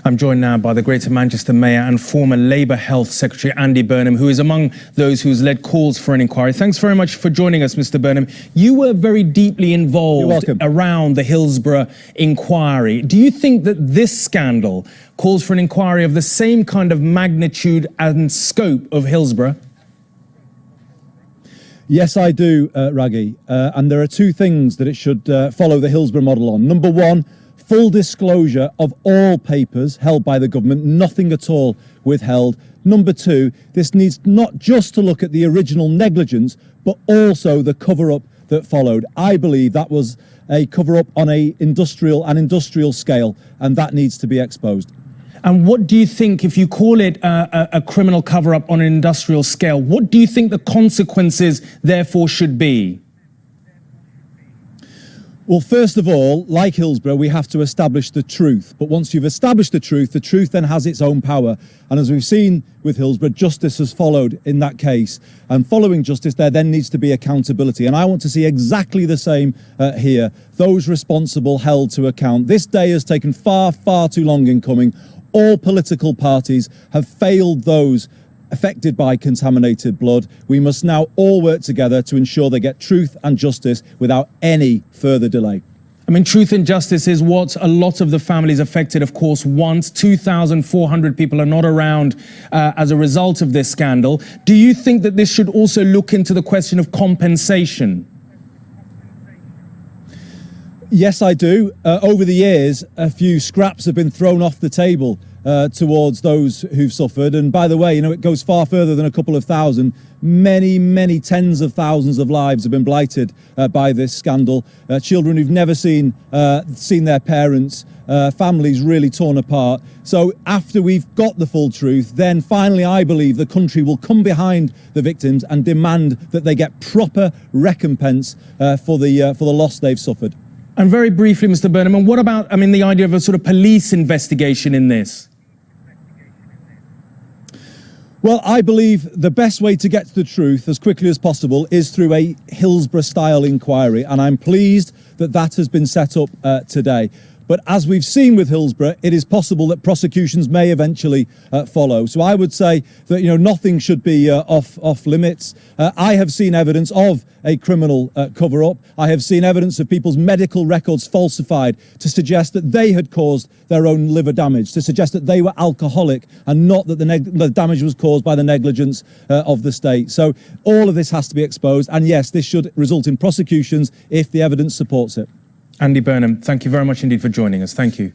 I'm joined now by the Greater Manchester Mayor and former Labour Health Secretary Andy Burnham, who is among those who's led calls for an inquiry. Thanks very much for joining us, Mr. Burnham. You were very deeply involved around the Hillsborough inquiry. Do you think that this scandal calls for an inquiry of the same kind of magnitude and scope of Hillsborough? Yes, I do, Raggy. And there are two things that it should follow the Hillsborough model on. Number one, full disclosure of all papers held by the government, nothing at all withheld. Number two, this needs not just to look at the original negligence, but also the cover-up that followed. I believe that was a cover-up on an industrial scale, and that needs to be exposed. And what do you think, if you call it a criminal cover-up on an industrial scale, what do you think the consequences therefore should be? Well, first of all, like Hillsborough, we have to establish the truth. But once you've established the truth then has its own power. And as we've seen with Hillsborough, justice has followed in that case. And following justice, there then needs to be accountability. And I want to see exactly the same here. Those responsible held to account. This day has taken far, far too long in coming. All political parties have failed those affected by contaminated blood. We must now all work together to ensure they get truth and justice without any further delay. I mean, truth and justice is what a lot of the families affected, of course, want. 2,400 people are not around as a result of this scandal. Do you think that this should also look into the question of compensation? Yes, I do. Over the years, a few scraps have been thrown off the table towards those who've suffered. And by the way, it goes far further than a couple of thousand. Many, many tens of thousands of lives have been blighted by this scandal. Children who've never seen their parents, families really torn apart. So after we've got the full truth, then finally I believe the country will come behind the victims and demand that they get proper recompense for the loss they've suffered. And very briefly, Mr. Burnham, and what about, the idea of a sort of police investigation in this? Well, I believe the best way to get to the truth as quickly as possible is through a Hillsborough-style inquiry, and I'm pleased that that has been set up today. But as we've seen with Hillsborough, it is possible that prosecutions may eventually follow. So I would say that nothing should be off limits. I have seen evidence of a criminal cover-up. I have seen evidence of people's medical records falsified to suggest that they had caused their own liver damage, to suggest that they were alcoholic and not that the damage was caused by the negligence of the state. So all of this has to be exposed. And yes, this should result in prosecutions if the evidence supports it. Andy Burnham, thank you very much indeed for joining us. Thank you.